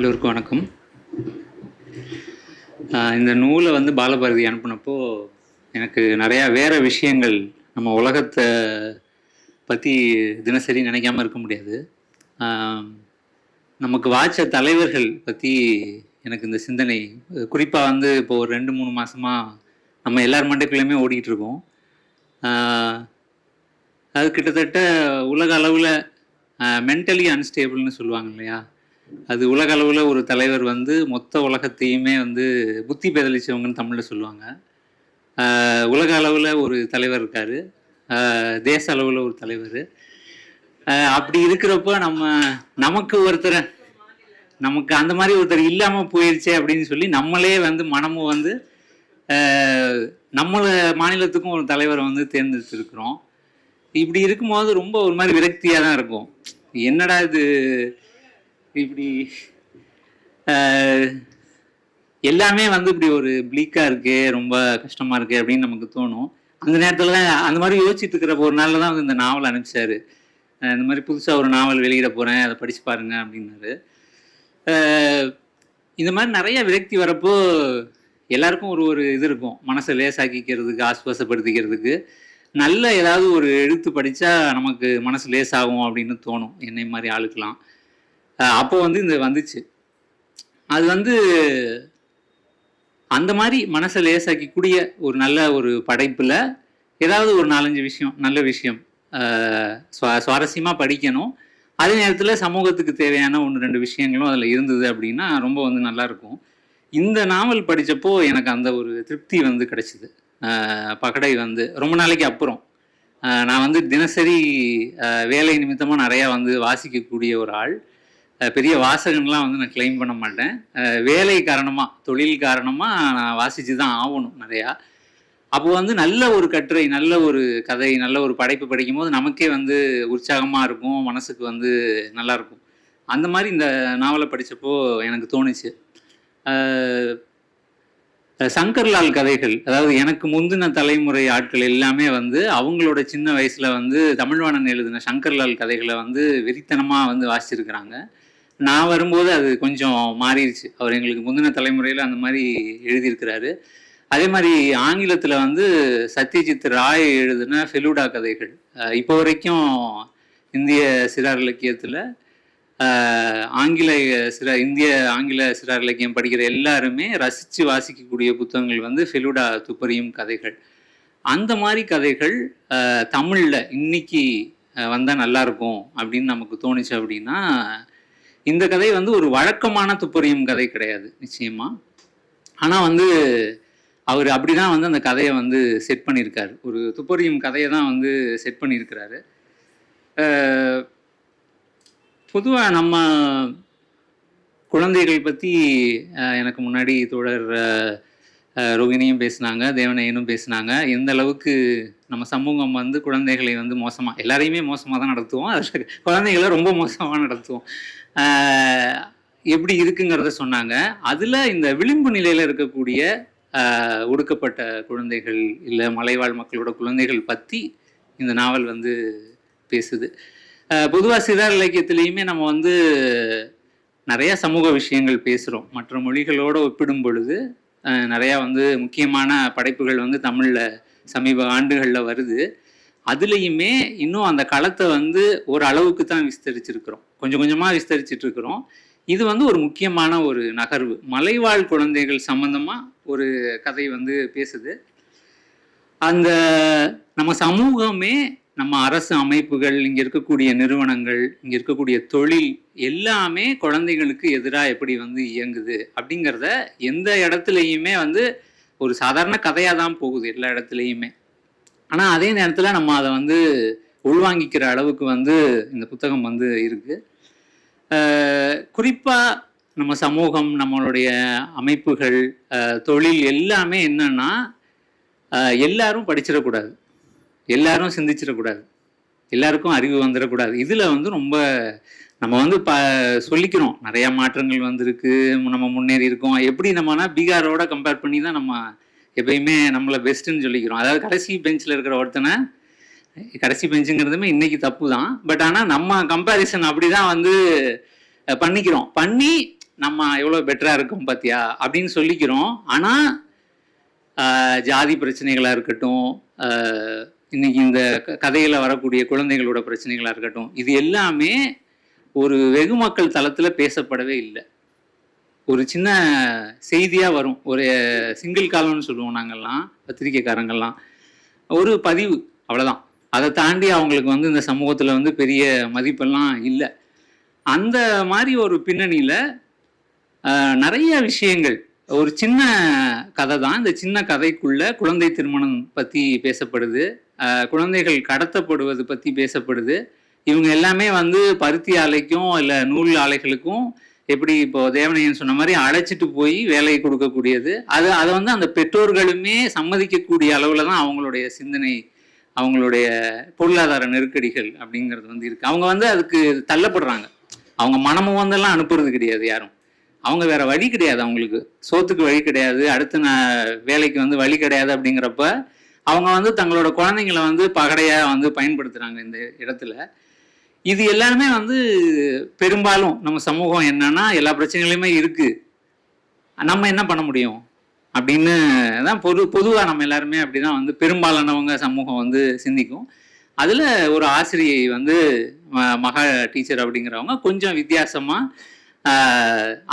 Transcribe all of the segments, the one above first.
எல்லோருக்கும் வணக்கம். இந்த நூலை வந்து பாலபாரதி அனுப்புனப்போ எனக்கு நிறையா வேறு விஷயங்கள் நம்ம உலகத்தை பற்றி தினசரி நினைக்காம இருக்க முடியாது. நமக்கு வாய்ச்ச தலைவர்கள் பற்றி எனக்கு இந்த சிந்தனை குறிப்பாக வந்து இப்போ ஒரு 2-3 மாதமாக நம்ம எல்லார் மண்டைக்குள்ளேயுமே ஓடிக்கிட்டு இருக்கோம். அது கிட்டத்தட்ட உலக அளவில் மென்டலி அன்ஸ்டேபிள்னு சொல்லுவாங்க இல்லையா, அது உலக அளவில் ஒரு தலைவர் வந்து மொத்த உலகத்தையுமே வந்து புத்தி பேதலிச்சவங்கன்னு தமிழில் சொல்லுவாங்க. உலக அளவில் ஒரு தலைவர் இருக்கார், தேச அளவில் ஒரு தலைவர். அப்படி இருக்கிறப்போ நமக்கு நமக்கு அந்த மாதிரி ஒருத்தர் இல்லாமல் போயிடுச்சே அப்படின்னு சொல்லி நம்மளே வந்து மனமும் வந்து நம்ம மாநிலத்துக்கும் ஒரு தலைவரை வந்து தேர்ந்தெடுத்துருக்குறோம். இப்படி இருக்கும்போது ரொம்ப ஒரு மாதிரி விரக்தியாக தான் இருக்கும். என்னடா இது இப்படி எல்லாமே வந்து இப்படி ஒரு ப்ளீக்காக இருக்கு, ரொம்ப கஷ்டமாக இருக்கு அப்படின்னு நமக்கு தோணும். அந்த நேரத்தில் தான் அந்த மாதிரி யோசிச்சுட்டு இருக்கிற ஒரு நாளில் தான் இந்த நாவல் அனுப்பிச்சாரு. இந்த மாதிரி புதுசாக ஒரு நாவல் வெளியிட போகிறேன், அதை படித்து பாருங்க அப்படின்னாரு. இந்த மாதிரி நிறைய விரக்தி வரப்போ எல்லாருக்கும் ஒரு இது இருக்கும், மனசை லேசாக்கிக்கிறதுக்கு, ஆஸ்வாசப்படுத்திக்கிறதுக்கு நல்ல ஏதாவது ஒரு எழுத்து படித்தா நமக்கு மனசு லேசாகும் அப்படின்னு தோணும் என்னை மாதிரி ஆளுக்கலாம். அப்போ வந்து இந்த வந்துச்சு. அது வந்து அந்த மாதிரி மனசை லேசாக்கக்கூடிய ஒரு நல்ல ஒரு படைப்பில் ஏதாவது ஒரு 4-5 விஷயம், நல்ல விஷயம் சுவாரஸ்யமாக படிக்கணும். அதே நேரத்தில் சமூகத்துக்கு தேவையான 1-2 விஷயங்களும் அதில் இருந்தது அப்படின்னா ரொம்ப வந்து நல்லாயிருக்கும். இந்த நாவல் படித்தப்போ எனக்கு அந்த ஒரு திருப்தி வந்து கிடைச்சிது. பகடை வந்து ரொம்ப நாளைக்கு அப்புறம் நான் வந்து தினசரி வேலை நிமித்தமாக நிறையா வந்து வாசிக்கக்கூடிய ஒரு ஆள். பெரிய வாசகன்லாம் வந்து நான் கிளைம் பண்ண மாட்டேன். வேலை காரணமாக, தொழில் காரணமாக நான் வாசித்து தான் ஆகணும் நிறையா. அப்போ வந்து நல்ல ஒரு கட்டுரை, நல்ல ஒரு கதை, நல்ல ஒரு படைப்பு படிக்கும் போது நமக்கே வந்து உற்சாகமாக இருக்கும், மனசுக்கு வந்து நல்லாயிருக்கும். அந்த மாதிரி இந்த நாவலை படித்தப்போ எனக்கு தோணுச்சு. சங்கர்லால் கதைகள், அதாவது எனக்கு முந்தின தலைமுறை ஆட்கள் எல்லாமே வந்து அவங்களோட சின்ன வயசில் வந்து தமிழ்வாணன் எழுதின சங்கர்லால் கதைகளை வந்து வெறித்தனமாக வந்து வாசிச்சிருக்கிறாங்க. நான் வரும்போது அது கொஞ்சம் மாறிடுச்சு. அவர் எங்களுக்கு முந்தின தலைமுறையில் அந்த மாதிரி எழுதியிருக்கிறாரு. அதே மாதிரி ஆங்கிலத்தில் வந்து சத்யஜித் ராய் எழுதின ஃபெலுடா கதைகள் இப்போ வரைக்கும் இந்திய சிறார் இலக்கியத்தில் இந்திய ஆங்கில சிறார் இலக்கியம் படிக்கிற எல்லாருமே ரசித்து வாசிக்கக்கூடிய புத்தகங்கள் வந்து ஃபெலுடா துப்பறியும் கதைகள். அந்த மாதிரி கதைகள் தமிழில் இன்னைக்கு வந்தால் நல்லாயிருக்கும் அப்படின்னு நமக்கு தோணுச்சு. அப்படின்னா இந்த கதை வந்து ஒரு வழக்கமான துப்பறியும் கதை கிடையாது நிச்சயமாக. ஆனால் வந்து அவர் அப்படி தான் வந்து அந்த கதையை வந்து செட் பண்ணியிருக்காரு. ஒரு துப்பறியும் கதையை தான் வந்து செட் பண்ணியிருக்கிறாரு. பொதுவாக நம்ம குழந்தைகள் பற்றி எனக்கு முன்னாடி தோழர் ரோகிணியும் பேசினாங்க, தேவனையனும் பேசினாங்க. எந்த அளவுக்கு நம்ம சமூகம் வந்து குழந்தைகளை வந்து மோசமாக, எல்லாரையுமே மோசமாக தான் நடத்துவோம், அது குழந்தைகளை ரொம்ப மோசமாக நடத்துவோம், எப்படி இருக்குங்கிறத சொன்னாங்க. அதில் இந்த விளிம்பு நிலையில் இருக்கக்கூடிய ஒடுக்கப்பட்ட குழந்தைகள், இல்லை மலைவாழ் மக்களோட குழந்தைகள் பற்றி இந்த நாவல் வந்து பேசுது. பொதுவாக சிறார் இலக்கியத்திலையுமே நம்ம வந்து நிறையா சமூக விஷயங்கள் பேசுகிறோம். மற்ற மொழிகளோடு ஒப்பிடும் பொழுது நிறையா வந்து முக்கியமான படைப்புகள் வந்து தமிழில் சமீப ஆண்டுகளில் வருது. அதுலேயுமே இன்னும் அந்த களத்தை வந்து ஒரு அளவுக்கு தான் விஸ்தரிச்சிருக்கிறோம், கொஞ்சம் கொஞ்சமாக விஸ்தரிச்சிட்ருக்கிறோம். இது வந்து ஒரு முக்கியமான ஒரு நகர்வு. மலைவாழ் குழந்தைகள் சம்பந்தமாக ஒரு கதை வந்து பேசுது. அந்த நம்ம சமூகமே, நம்ம அரசு அமைப்புகள், இங்கே இருக்கக்கூடிய நிறுவனங்கள், இங்கே இருக்கக்கூடிய தொழில் எல்லாமே குழந்தைகளுக்கு எதிராக எப்படி வந்து இயங்குது அப்படிங்கிறத எந்த இடத்துலையுமே வந்து ஒரு சாதாரண கதையாக தான் போகுது எல்லா இடத்துலையுமே. ஆனால் அதே நேரத்தில் நம்ம அதை வந்து உள்வாங்கிக்கிற அளவுக்கு வந்து இந்த புத்தகம் வந்து இருக்குது. குறிப்பாக நம்ம சமூகம், நம்மளுடைய அமைப்புகள், தொழில் எல்லாமே என்னன்னா, எல்லாரும் படிச்சிடக்கூடாது, எல்லாரும் சிந்திச்சிடக்கூடாது, எல்லாருக்கும் அறிவு வந்துடக்கூடாது. இதில் வந்து ரொம்ப நம்ம வந்து சொல்லிக்கிறோம் நிறையா மாற்றங்கள் வந்திருக்கு, நம்ம முன்னேறி இருக்கோம். எப்படி நம்மனா பீகாரோட கம்பேர் பண்ணி தான் நம்ம எப்பயுமே நம்மளை பெஸ்ட்டுன்னு சொல்லிக்கிறோம். அதாவது கடைசி பெஞ்சில் இருக்கிற ஒருத்தனை, கடைசி பெஞ்சுங்கிறதுமே இன்னைக்கு தப்பு தான், பட் ஆனால் நம்ம கம்பேரிசன் அப்படி தான் வந்து பண்ணிக்கிறோம். பண்ணி நம்ம எவ்வளோ பெட்டராக இருக்கோம் பார்த்தியா அப்படின்னு சொல்லிக்கிறோம். ஆனால் ஜாதி பிரச்சனைகளாக இருக்கட்டும், இன்னைக்கு இந்த கதையில் வரக்கூடிய குழந்தைகளோட பிரச்சனைகளாக இருக்கட்டும், இது எல்லாமே ஒரு வெகு மக்கள் தளத்தில் பேசப்படவே இல்லை. ஒரு சின்ன செய்தியாக வரும், ஒரு சிங்கிள் காலம்னு சொல்லுவோம் நாங்கள்லாம், பத்திரிக்கைக்காரங்கள்லாம், ஒரு பதிவு, அவ்வளோதான். அதை தாண்டி அவங்களுக்கு வந்து இந்த சமூகத்தில் வந்து பெரிய மதிப்பெல்லாம் இல்லை. அந்த மாதிரி ஒரு பின்னணியில் நிறைய விஷயங்கள், ஒரு சின்ன கதை தான். இந்த சின்ன கதைக்குள்ள குழந்தை திருமணம் பற்றி பேசப்படுது, குழந்தைகள் கடத்தப்படுவது பற்றி பேசப்படுது. இவங்க எல்லாமே வந்து பருத்தி ஆலைக்கும் இல்லை நூல் ஆலைகளுக்கும் எப்படி இப்போ தேவனையன் சொன்ன மாதிரி அழைச்சிட்டு போய் வேலையை கொடுக்கக்கூடியது. அதை வந்து அந்த பெற்றோர்களுமே சம்மதிக்கக்கூடிய அளவில் தான் அவங்களுடைய சிந்தனை, அவங்களுடைய பொருளாதார நெருக்கடிகள் அப்படிங்கிறது வந்து இருக்கு. அவங்க வந்து அதுக்கு தள்ளப்படுறாங்க. அவங்க மனமும் வந்தெல்லாம் அனுப்புறது கிடையாது யாரும். அவங்க வேற வழி கிடையாது, அவங்களுக்கு சோத்துக்கு வழி கிடையாது, அடுத்த வேலைக்கு வந்து வழி கிடையாது. அப்படிங்கிறப்ப அவங்க வந்து தங்களோட குழந்தைங்களை வந்து பகடையா வந்து பயன்படுத்துறாங்க இந்த இடத்துல. இது எல்லாருமே வந்து பெரும்பாலும் நம்ம சமூகம் என்னன்னா எல்லா பிரச்சனைகளுமே இருக்கு, நம்ம என்ன பண்ண முடியும் அப்படின்னு தான் பொதுவாக நம்ம எல்லாருமே அப்படிதான் வந்து பெரும்பாலானவங்க சமூகம் வந்து சிந்திக்கும். அதில் ஒரு ஆசிரியை வந்து மகா டீச்சர் அப்படிங்கிறவங்க கொஞ்சம் வித்தியாசமாக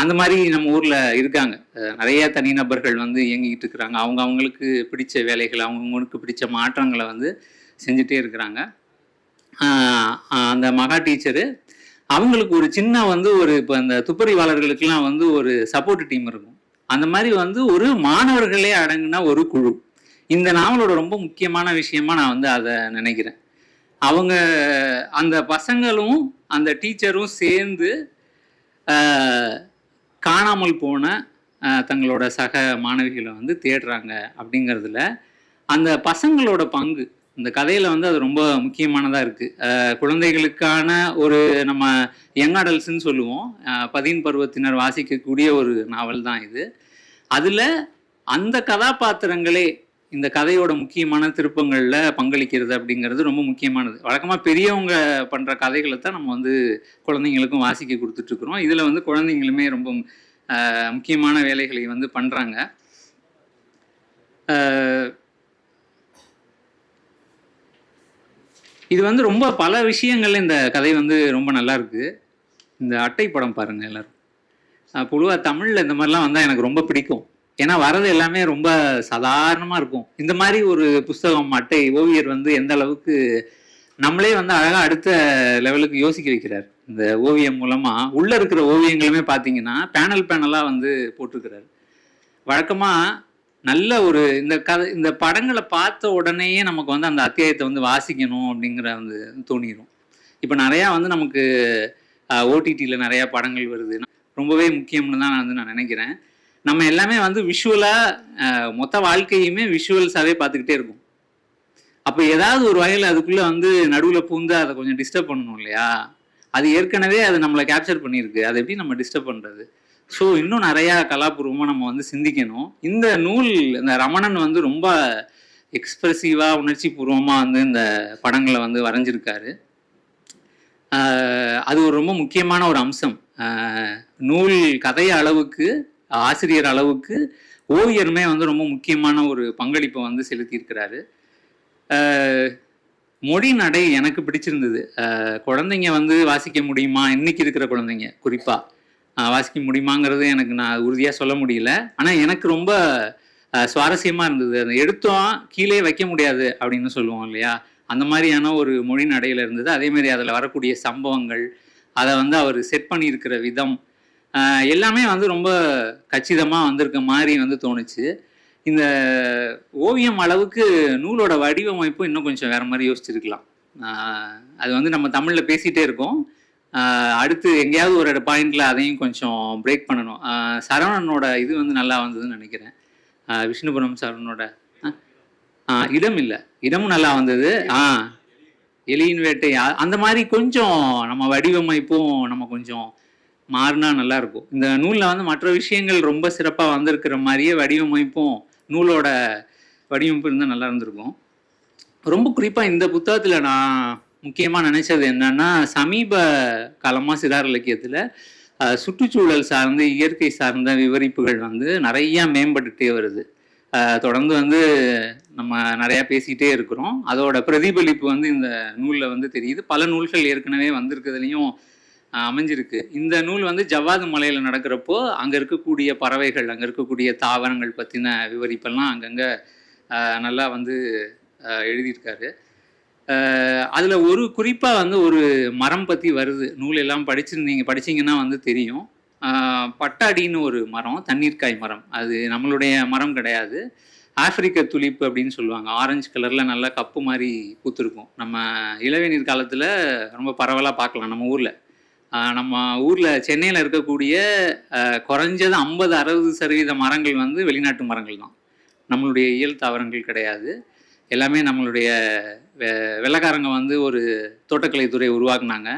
அந்த மாதிரி நம்ம ஊரில் இருக்காங்க. நிறைய தனிநபர்கள் வந்து இயங்கிக்கிட்டு இருக்கிறாங்க. அவங்களுக்கு பிடிச்ச வேலைகளை, அவங்களுக்கு பிடிச்ச மாற்றங்களை வந்து செஞ்சுட்டே இருக்கிறாங்க. அந்த மகா டீச்சரு அவங்களுக்கு ஒரு சின்ன வந்து ஒரு இப்போ அந்த துப்பறிவாளர்களுக்கெல்லாம் வந்து ஒரு சப்போர்ட் டீம் இருக்கும். அந்த மாதிரி வந்து ஒரு மாணவர்களே அடங்கின ஒரு குழு. இந்த நாவலோட ரொம்ப முக்கியமான விஷயமா நான் வந்து அதை நினைக்கிறேன். அவங்க அந்த பசங்களும் அந்த டீச்சரும் சேர்ந்து காணாமல் போன தங்களோட சக மாணவிகளை வந்து தேடுறாங்க. அப்படிங்கிறதுல அந்த பசங்களோட பங்கு இந்த கதையில் வந்து அது ரொம்ப முக்கியமானதாக இருக்குது. குழந்தைகளுக்கான ஒரு நம்ம யங் அடல்ட்ஸ்ன்னு சொல்லுவோம், 10 பருவத்தினர் வாசிக்கக்கூடிய ஒரு நாவல் தான் இது. அதில் அந்த கதாபாத்திரங்களே இந்த கதையோட முக்கியமான திருப்பங்களில் பங்களிக்கிறது அப்படிங்கிறது ரொம்ப முக்கியமானது. வழக்கமாக பெரியவங்க பண்ணுற கதைகளை தான் நம்ம வந்து குழந்தைங்களுக்கும் வாசிக்க கொடுத்துட்ருக்குறோம். இதில் வந்து குழந்தைங்களுமே ரொம்ப முக்கியமான வேலைகளை வந்து பண்ணுறாங்க. இது வந்து ரொம்ப பல விஷயங்கள்ல இந்த கதை வந்து ரொம்ப நல்லா இருக்கு. இந்த அட்டை படம் பாருங்க எல்லாரும். பொதுவாக தமிழில் இந்த மாதிரிலாம் வந்தால் எனக்கு ரொம்ப பிடிக்கும். ஏன்னா வர்றது எல்லாமே ரொம்ப சாதாரணமாக இருக்கும். இந்த மாதிரி ஒரு புஸ்தகம், அட்டை, ஓவியர் வந்து எந்த அளவுக்கு நம்மளே வந்து அழகாக அடுத்த லெவலுக்கு யோசிக்க வைக்கிறார். இந்த ஓவியம் மூலமாக உள்ளே இருக்கிற ஓவியங்களுமே பார்த்தீங்கன்னா பேனலாக வந்து போட்டிருக்கிறார். வழக்கமாக நல்ல ஒரு இந்த படங்களை பார்த்த உடனேயே நமக்கு வந்து அந்த அத்தியாயத்தை வந்து வாசிக்கணும் அப்படிங்கிற வந்து தோணிடும். இப்போ நிறையா வந்து நமக்கு ஓடிடியில் நிறையா படங்கள் வருது, ரொம்பவே முக்கியம்னு தான் நான் நினைக்கிறேன். நம்ம எல்லாமே வந்து விஷுவலாக மொத்த வாழ்க்கையுமே விஷுவல்ஸாகவே பார்த்துக்கிட்டே இருக்கும். அப்போ ஏதாவது ஒரு வகையில் அதுக்குள்ளே வந்து நடுவில் பூந்து அதை கொஞ்சம் டிஸ்டர்ப் பண்ணணும் இல்லையா? அது ஏற்கனவே அது நம்மளை கேப்சர் பண்ணியிருக்கு, அதை எப்படி நம்ம டிஸ்டர்ப் பண்ணுறது? ஸோ இன்னும் நிறையா கலாபூர்வமாக நம்ம வந்து சிந்திக்கணும். இந்த நூல், இந்த ரமணன் வந்து ரொம்ப எக்ஸ்பிரசிவாக உணர்ச்சி பூர்வமாக வந்து இந்த படங்களை வந்து வரைஞ்சிருக்காரு. அது ஒரு ரொம்ப முக்கியமான ஒரு அம்சம். நூல் கதை அளவுக்கு, ஆசிரியர் அளவுக்கு ஓவியருமே வந்து ரொம்ப முக்கியமான ஒரு பங்களிப்பை வந்து செலுத்தியிருக்கிறாரு. மொழி நடை எனக்கு பிடிச்சிருந்தது. குழந்தைங்க வந்து வாசிக்க முடியுமா, இன்னைக்கு இருக்கிற குழந்தைங்க குறிப்பாக வாசிக்க முடியுமாங்கிறது எனக்கு நான் உறுதியாக சொல்ல முடியல. ஆனால் எனக்கு ரொம்ப சுவாரஸ்யமாக இருந்தது. அந்த எடுத்தோம் கீழே வைக்க முடியாது அப்படின்னு சொல்லுவோம் இல்லையா, அந்த மாதிரியான ஒரு மொழி நடையில் இருந்தது. அதேமாதிரி அதில் வரக்கூடிய சம்பவங்கள், அதை வந்து அவர் செட் பண்ணியிருக்கிற விதம் எல்லாமே வந்து ரொம்ப கச்சிதமாக வந்திருக்க மாதிரி வந்து தோணுச்சு. இந்த ஓவியம் அளவுக்கு நூலோட வடிவமைப்பு இன்னும் கொஞ்சம் வேறு மாதிரி யோசிச்சிருக்கலாம். அது வந்து நம்ம தமிழில் பேசிகிட்டே இருக்கோம், அடுத்து எங்கேயாவது ஒரு பாயிண்ட்ல அதையும் கொஞ்சம் பிரேக் பண்ணணும். சரவணனோட இது வந்து நல்லா வந்ததுன்னு நினைக்கிறேன். விஷ்ணுபுரம் சரவணனோட இடம் இல்லை, இடமும் நல்லா வந்தது. எலியின் வேட்டை, அந்த மாதிரி கொஞ்சம் நம்ம வடிவமைப்பும் நம்ம கொஞ்சம் மாறினா நல்லா இருக்கும். இந்த நூலில் வந்து மற்ற விஷயங்கள் ரொம்ப சிறப்பாக வந்திருக்கிற மாதிரியே வடிவமைப்பும், நூலோட வடிவமைப்பு இருந்தால் நல்லா இருந்திருக்கும். ரொம்ப குறிப்பாக இந்த புத்தகத்தில் நான் முக்கியமாக நினைச்சது என்னன்னா, சமீப காலமாக சிறார் இலக்கியத்தில் சுற்றுச்சூழல் சார்ந்து இயற்கை சார்ந்த விவரிப்புகள் வந்து நிறையா மேம்பட்டுட்டே வருது. தொடர்ந்து வந்து நம்ம நிறையா பேசிக்கிட்டே இருக்கிறோம். அதோட பிரதிபலிப்பு வந்து இந்த நூலில் வந்து தெரியுது. பல நூல்கள் ஏற்கனவே வந்திருக்கிறதுலையும் அமைஞ்சிருக்கு. இந்த நூல் வந்து ஜவ்வாது மலையில் நடக்கிறப்போ அங்கே இருக்கக்கூடிய பறவைகள், அங்கே இருக்கக்கூடிய தாவரங்கள் பற்றின விவரிப்பெல்லாம் அங்கங்கே நல்லா வந்து எழுதியிருக்காரு. அதில் ஒரு குறிப்பாக வந்து ஒரு மரம் பற்றி வருது. நூல் எல்லாம் நீங்கள் படிச்சிங்கன்னா வந்து தெரியும். பட்டாடின்னு ஒரு மரம், தண்ணீர்க்காய் மரம். அது நம்மளுடைய மரம் கிடையாது. ஆப்பிரிக்க துளிப்பு அப்படின்னு சொல்லுவாங்க. ஆரஞ்சு கலரில் நல்லா கப்பு மாதிரி பூத்துருக்கும். நம்ம இளவேநீர் காலத்தில் ரொம்ப பரவலாக பார்க்கலாம் நம்ம ஊரில். நம்ம ஊரில் சென்னையில் இருக்கக்கூடிய குறைஞ்சது 50-60% மரங்கள் வந்து வெளிநாட்டு மரங்கள் தான். நம்மளுடைய இயல் தாவரங்கள் கிடையாது. எல்லாமே நம்மளுடைய வெள்ளைக்காரங்க வந்து ஒரு தோட்டக்கலைத்துறை உருவாக்குனாங்க.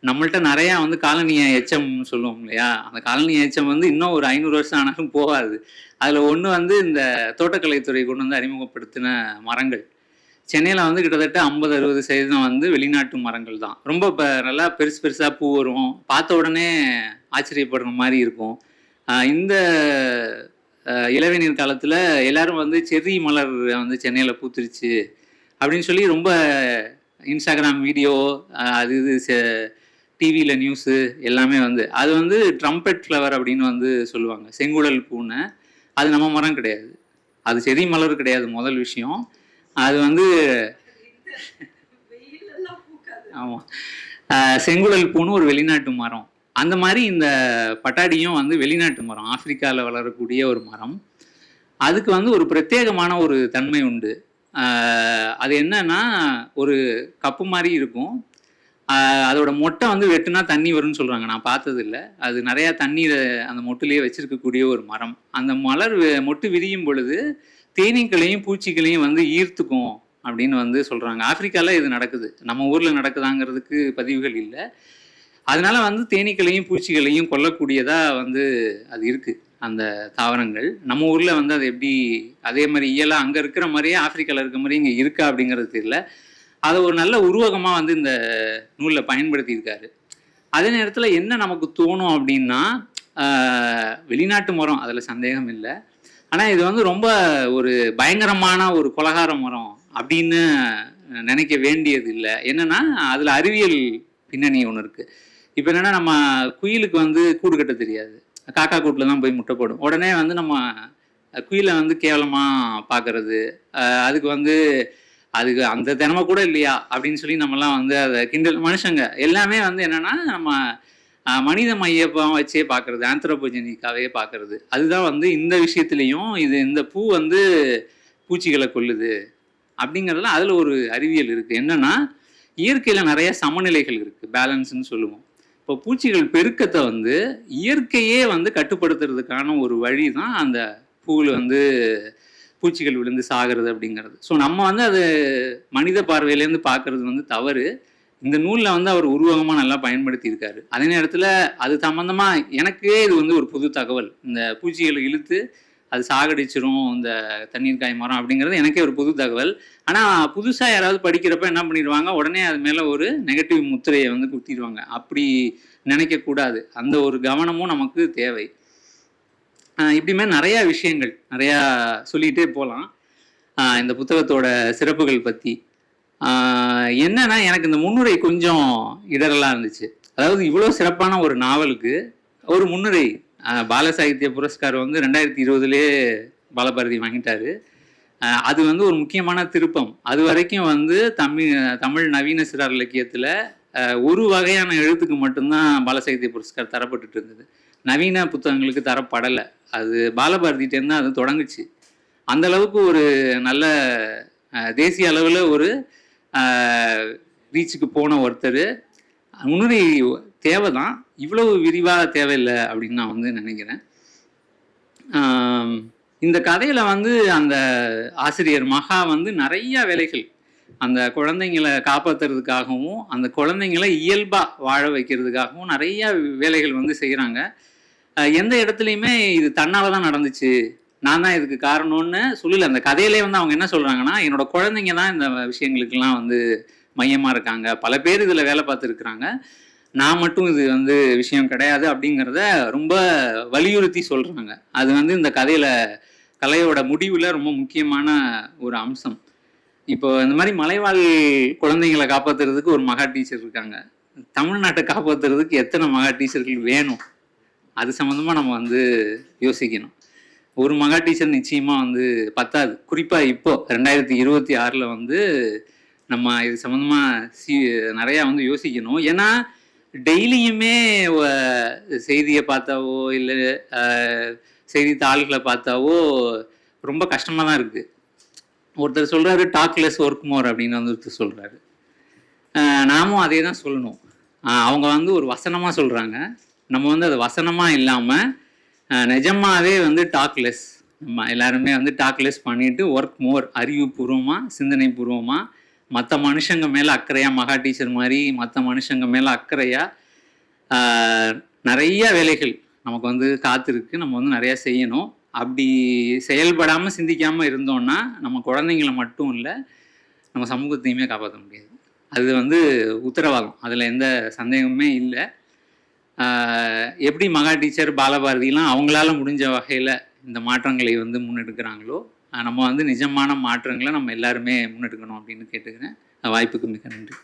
நம்மள்ட்ட நிறையா வந்து காலனிய எச்சம் சொல்லுவோம் இல்லையா, அந்த காலனிய எச்சம் வந்து இன்னும் ஒரு 500 வருஷம் ஆனாலும் போகாது. அதில் ஒன்று வந்து இந்த தோட்டக்கலைத்துறை கொண்டு வந்து அறிமுகப்படுத்தின மரங்கள். சென்னையில் வந்து கிட்டத்தட்ட 50-60% வந்து வெளிநாட்டு மரங்கள் தான். ரொம்ப நல்லா பெருசாக பூ வரும். பார்த்த உடனே ஆச்சரியப்படுற மாதிரி இருக்கும். இந்த இளவேநீர் காலத்தில் எல்லாரும் வந்து செர்ரி மலர் வந்து சென்னையில் பூத்துருச்சு அப்படின்னு சொல்லி ரொம்ப இன்ஸ்டாகிராம் வீடியோ, அது இது டிவியில் நியூஸு எல்லாமே வந்து அது வந்து ட்ரம்பெட் ஃப்ளவர் அப்படின்னு வந்து சொல்லுவாங்க. செங்குழல் பூனை. அது நம்ம மரம் கிடையாது, அது செர்ரி மலர் கிடையாது. முதல் விஷயம் அது வந்து ஆமாம், செங்குழல் பூன்னு ஒரு வெளிநாட்டு மரம். அந்த மாதிரி இந்த பட்டாடியும் வந்து வெளிநாட்டு மரம், ஆப்பிரிக்காவில் வளரக்கூடிய ஒரு மரம். அதுக்கு வந்து ஒரு பிரத்யேகமான ஒரு தன்மை உண்டு. அது என்னன்னா, ஒரு கப்பு மாதிரி இருக்கும். அதோட மொட்டை வந்து வெட்டுனா தண்ணி வரும்னு சொல்கிறாங்க. நான் பார்த்தது இல்லை. அது நிறையா தண்ணீரை அந்த மொட்டுலேயே வச்சிருக்கக்கூடிய ஒரு மரம். அந்த மலர் மொட்டு விரியும் பொழுது தேனீக்களையும் பூச்சிகளையும் வந்து ஈர்த்துக்கும் அப்படின்னு வந்து சொல்கிறாங்க. ஆப்பிரிக்காவில் இது நடக்குது. நம்ம ஊரில் நடக்குதாங்கிறதுக்கு பதிவுகள் இல்லை. அதனால வந்து தேனீக்களையும் பூச்சிகளையும் கொல்லக்கூடியதாக வந்து அது இருக்குது அந்த தாவரங்கள். நம்ம ஊரில் வந்து அது எப்படி அதே மாதிரி இயலாக அங்கே இருக்கிற மாதிரியே ஆப்பிரிக்காவில் இருக்கிற மாதிரி இங்கே இருக்கா அப்படிங்கிறது தெரியல. அதை ஒரு நல்ல உருவகமாக வந்து இந்த நூலில் பயன்படுத்தியிருக்காரு. அதே நேரத்தில் என்ன நமக்கு தோணும் அப்படின்னா, வெளிநாட்டு மரம், அதில் சந்தேகம் இல்லை. ஆனால் இது வந்து ரொம்ப ஒரு பயங்கரமான ஒரு கொலகார மரம் அப்படின்னு நினைக்க வேண்டியது இல்லை. என்னென்னா அதில் அறிவியல் பின்னணி ஒன்று இருக்குது. இப்போ என்னென்னா, நம்ம குயிலுக்கு வந்து கூடு கட்ட தெரியாது. காக்கா கூட்டில் தான் போய் முட்டை போடும். உடனே வந்து நம்ம குயிலை வந்து கேவலமாக பார்க்கறது, அதுக்கு அந்த தினமும் கூட இல்லையா அப்படின்னு சொல்லி நம்மலாம் வந்து அதை கிண்டல். மனுஷங்க எல்லாமே வந்து என்னென்னா நம்ம மனித மையப்பம் வச்சே பார்க்கறது, ஆந்த்ரோபோஜெனிக்காவே பார்க்கறது. அதுதான் வந்து இந்த விஷயத்துலையும் இந்த பூ வந்து பூச்சிகளை கொல்லுது அப்படிங்கிறதுல அதில் ஒரு அறிவியல் இருக்குது. என்னென்னா, இயற்கையில் நிறைய சமநிலைகள் இருக்குது, பேலன்ஸ்ன்னு சொல்லுவோம். இப்போ பூச்சிகள் பெருக்கத்தை வந்து இயற்கையே வந்து கட்டுப்படுத்துறதுக்கான ஒரு வழி தான் அந்த பூவில் வந்து பூச்சிகள் விழுந்து சாகிறது அப்படிங்கிறது. ஸோ நம்ம வந்து அது மனித பார்வையிலேருந்து பார்க்கறது வந்து தவறு. இந்த நூலில் வந்து அவர் உருவகமாக நல்லா பயன்படுத்தியிருக்காரு. அதே நேரத்தில் அது சம்மந்தமாக எனக்கே இது வந்து ஒரு புது தகவல். இந்த பூச்சிகளை இழுத்து அது சாகடிச்சிரும் இந்த தண்ணீர்க்காய் மரம் அப்படிங்கிறது எனக்கே ஒரு புது தகவல். ஆனால் புதுசாக யாராவது படிக்கிறப்ப என்ன பண்ணிடுவாங்க, உடனே அது மேலே ஒரு நெகட்டிவ் முத்திரையை வந்து குத்திடுவாங்க. அப்படி நினைக்கக்கூடாது. அந்த ஒரு கவனமும் நமக்கு தேவை. இப்படிமே நிறையா விஷயங்கள் நிறையா சொல்லிகிட்டே போகலாம் இந்த புத்தகத்தோட சிறப்புகள் பற்றி. என்னன்னா, எனக்கு இந்த முன்னுரை கொஞ்சம் இடரெல்லாம் இருந்துச்சு. அதாவது இவ்வளோ சிறப்பான ஒரு நாவலுக்கு ஒரு முன்னுரை. பால சாகித்ய புரஸ்கார் வந்து 2020 பாலபாரதி வாங்கிட்டாரு. அது வந்து ஒரு முக்கியமான திருப்பம். அது வரைக்கும் வந்து தமிழ் நவீன சிறார் இலக்கியத்தில் ஒரு வகையான எழுத்துக்கு மட்டும்தான் பாலசாகித்ய புரஸ்கார் தரப்பட்டு இருந்தது. நவீன புத்தகங்களுக்கு தரப்படலை. அது பாலபாரதிட்டேருந்து அது தொடங்குச்சு. அந்த அளவுக்கு ஒரு நல்ல தேசிய அளவில் ஒரு ரீச்சுக்கு போன ஒருத்தர். முன்னுரை தேவை தான், இவ்வளவு விரிவாக தேவையில்லை அப்படின்னு நான் வந்து நினைக்கிறேன். இந்த கதையில் வந்து அந்த ஆசிரியர் மகா வந்து நிறைய வேலைகள் அந்த குழந்தைங்களை காப்பாற்றுறதுக்காகவும் அந்த குழந்தைங்களை இயல்பாக வாழ வைக்கிறதுக்காகவும் நிறைய வேலைகள் வந்து செய்கிறாங்க. எந்த இடத்துலையுமே இது தன்னால் தான் நடந்துச்சு, நான் தான் இதுக்கு காரணம்னு சொல்லலை. அந்த கதையிலே வந்து அவங்க என்ன சொல்கிறாங்கன்னா, என்னோட குழந்தைங்க தான் இந்த விஷயங்களுக்கெல்லாம் வந்து மையமாக இருக்காங்க. பல பேர் இதில் வேலை பார்த்துருக்குறாங்க. நான் மட்டும் இது வந்து விஷயம் கிடையாது அப்படிங்கிறத ரொம்ப வலியுறுத்தி சொல்கிறாங்க. அது வந்து இந்த கலையோட முடிவில் ரொம்ப முக்கியமான ஒரு அம்சம். இப்போ இந்த மாதிரி மலைவாழ் குழந்தைங்களை காப்பாற்றுறதுக்கு ஒரு மகா டீச்சர் இருக்காங்க. தமிழ்நாட்டை காப்பாற்றுறதுக்கு எத்தனை மகா டீச்சர்கள் வேணும்? அது சம்மந்தமாக நம்ம வந்து யோசிக்கணும். ஒரு மகா டீச்சர் நிச்சயமாக வந்து பத்தாது. குறிப்பாக இப்போ 2026 வந்து நம்ம இது சம்மந்தமாக நிறையா வந்து யோசிக்கணும். ஏன்னா டெய்லியுமே செய்தியை பார்த்தாவோ இல்லை செய்தித்தாள்களை பார்த்தாவோ ரொம்ப கஷ்டமாக தான் இருக்குது. ஒருத்தர் சொல்கிறாரு டாக்லெஸ் ஒர்க் மோர் அப்படின்னு வந்து ஒருத்தர் சொல்கிறாரு. நாமும் அதே தான் சொல்லணும். அவங்க வந்து ஒரு வசனமாக சொல்கிறாங்க, நம்ம வந்து அது வசனமாக இல்லாமல் நிஜமாகவே வந்து டாக்லெஸ், நம்ம எல்லாருமே வந்து டாக்லெஸ் பண்ணிவிட்டு ஒர்க் மோர், அறிவுபூர்வமாக சிந்தனை பூர்வமாக மற்ற மனுஷங்க மேலே அக்கறையாக, மகா டீச்சர் மாதிரி மற்ற மனுஷங்க மேலே அக்கறையாக நிறைய வேலைகள் நமக்கு வந்து காத்திருக்கு. நம்ம வந்து நிறையா செய்யணும். அப்படி செயல்படாமல் சிந்திக்காமல் இருந்தோம்னா நம்ம குழந்தைங்களை மட்டும் இல்லை, நம்ம சமூகத்தையுமே காப்பாற்ற முடியாது. அது வந்து உத்தரவாதம், அதில் எந்த சந்தேகமுமே இல்லை. எப்படி மகா டீச்சர் பாலபாரதிலாம் அவங்களால முடிஞ்ச வகையில் இந்த மாற்றங்களை வந்து முன்னெடுக்கிறாங்களோ, நம்ம வந்து நிஜமான மாற்றங்களை நம்ம எல்லாருமே முன்னெடுக்கணும் அப்படின்னு கேட்டுக்கிறேன். வாய்ப்புக்கு மிக நன்றி.